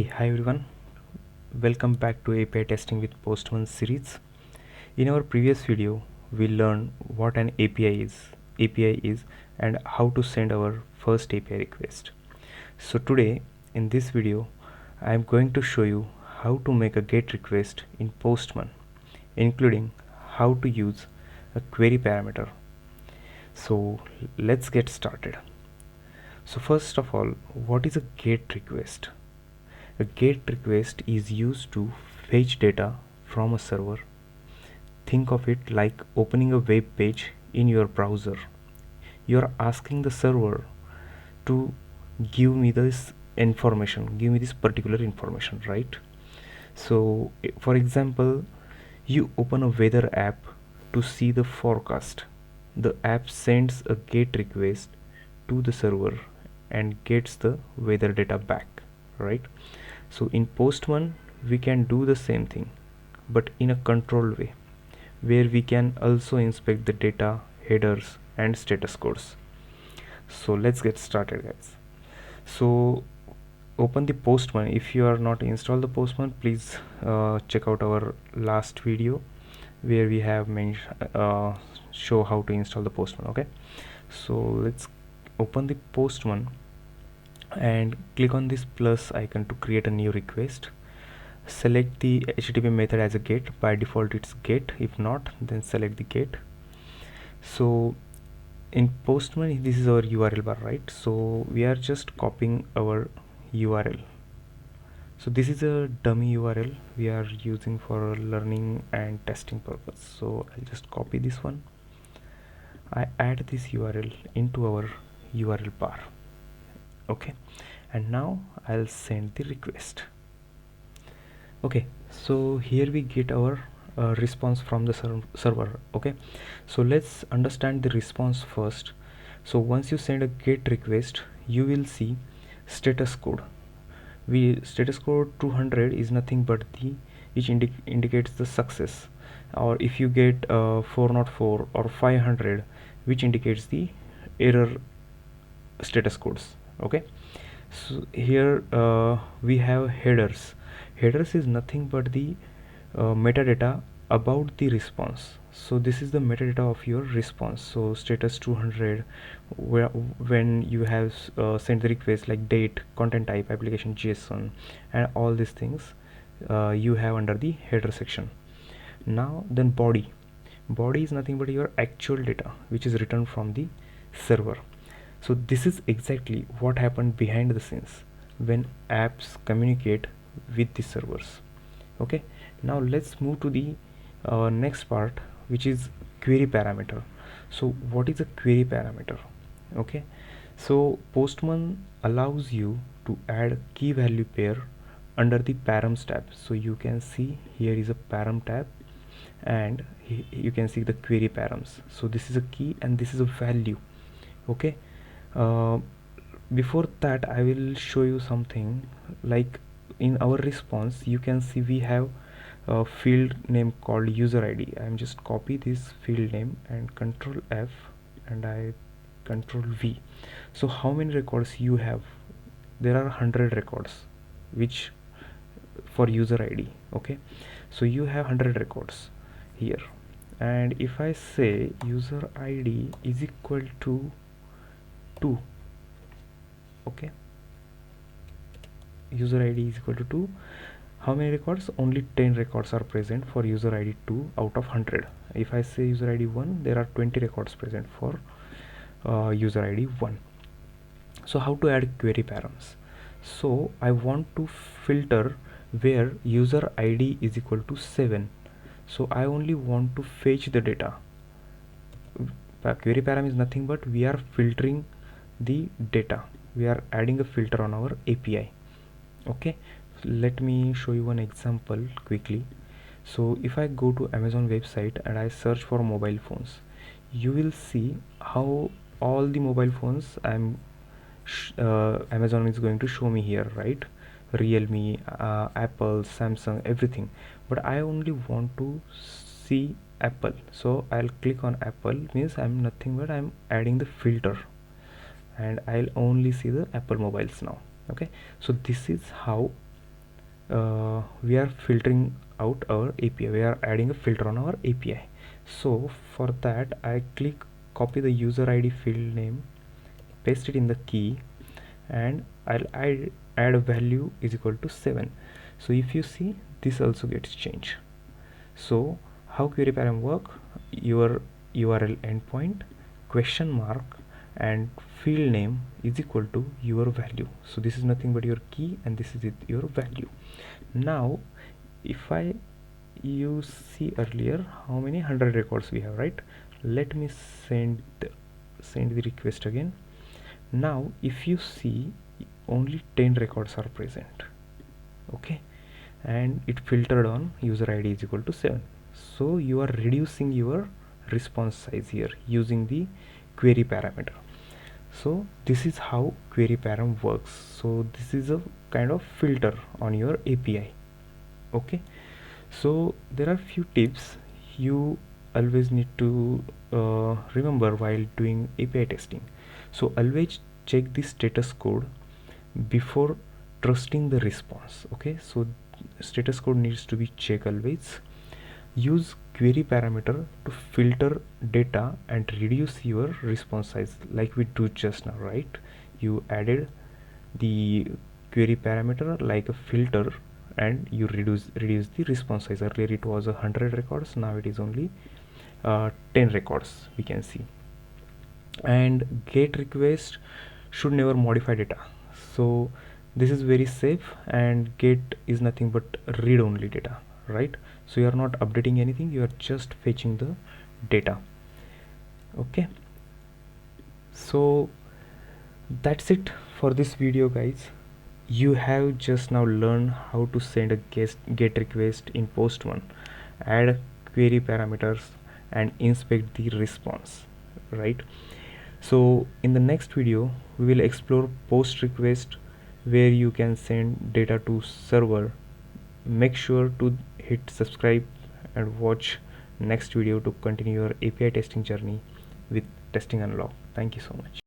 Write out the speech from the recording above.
Hi everyone. Welcome back to API testing with Postman series. In our previous video, we learned what an API is and how to send our first API request. So today in this video, I am going to show you how to make a GET request in Postman, including how to use a query parameter. So let's get started. So first of all, what is a GET request? A GET request is used to fetch data from a server. Think of it like opening a web page in your browser. You are asking the server to give me this particular information, right? So, for example, you open a weather app to see the forecast. The app sends a GET request to the server and gets the weather data back, right? So in Postman we can do the same thing, but in a controlled way, where we can also inspect the data, headers and status codes. So let's get started, guys. So open the Postman. If you are not installed the Postman, please check out our last video where we have show how to install the Postman. Okay, so let's open the Postman and click on this plus icon to create a new request. Select the HTTP method as a GET. By default it's GET. If not, then select the GET. So in Postman, this is our URL bar, right? So we are just copying our URL. So this is a dummy URL we are using for learning and testing purpose. So I'll just copy this one. I add this URL into our URL bar. Okay, and now I'll send the request. Okay, so here we get our response from the server. Okay, so let's understand the response first. So once you send a GET request, you will see status code. Status code 200 is nothing but the which indicates the success, or if you get 404 or 500, which indicates the error status codes. Okay, so here we have headers. Headers is nothing but the metadata about the response. So this is the metadata of your response. So status 200, when you have sent the request, like date, content type, application JSON and all these things you have under the header section. Now then body is nothing but your actual data which is written from the server. So this is exactly what happened behind the scenes when apps communicate with the servers. Okay, now let's move to the next part, which is query parameter. So what is a query parameter? Okay, so Postman allows you to add key value pair under the params tab. So you can see here is a param tab, and you can see the query params. So this is a key and this is a value. Okay, before that I will show you something. Like in our response, you can see we have a field name called user ID. I'm just copy this field name and control F and I control V. So how many records you have? There are 100 records which for user ID. Okay, so you have 100 records here, and if I say user ID is equal to 2, okay, user ID is equal to 2, how many records? Only 10 records are present for user ID 2 out of 100. If I say user ID 1, there are 20 records present for user ID 1. So how to add query params? So I want to filter where user ID is equal to 7. So I only want to fetch the data. Query param is nothing but we are filtering the data. We are adding a filter on our API. Okay, let me show you one example quickly. So if I go to Amazon website and I search for mobile phones, you will see how all the mobile phones Amazon is going to show me here, right? Realme, Apple, Samsung, everything. But I only want to see Apple, so I'll click on Apple. Means I'm nothing but I'm adding the filter, and I'll only see the Apple mobiles now. Okay, so this is how we are filtering out our API. We are adding a filter on our API. So for that, I click copy the user ID field name, paste it in the key, and I'll add a value is equal to 7. So if you see, this also gets changed. So how query param work? Your URL endpoint question mark and field name is equal to your value. So this is nothing but your key, and this is your value. Now if you see earlier how many 100 records we have, right? Let me send the request again. Now if you see, only 10 records are present, okay, and it filtered on user ID is equal to 7. So you are reducing your response size here using the query parameter. So this is how query param works. So this is a kind of filter on your API. Okay, so there are few tips you always need to remember while doing API testing. So always check the status code before trusting the response. Okay, so status code needs to be checked always. Use query parameter to filter data and reduce your response size, like we do just now, right? You added the query parameter like a filter, and you reduce the response size. Earlier it was 100 records, now it is only 10 records, we can see. And get request should never modify data. So this is very safe, and get is nothing but read only data, right? So you are not updating anything, you are just fetching the data. Okay, so that's it for this video, guys. You have just now learned how to send a get request in Postman, add query parameters, and inspect the response, right? So in the next video we will explore post request, where you can send data to server. Make sure to hit subscribe and watch next video to continue your API testing journey with Testing Unlock. Thank you so much.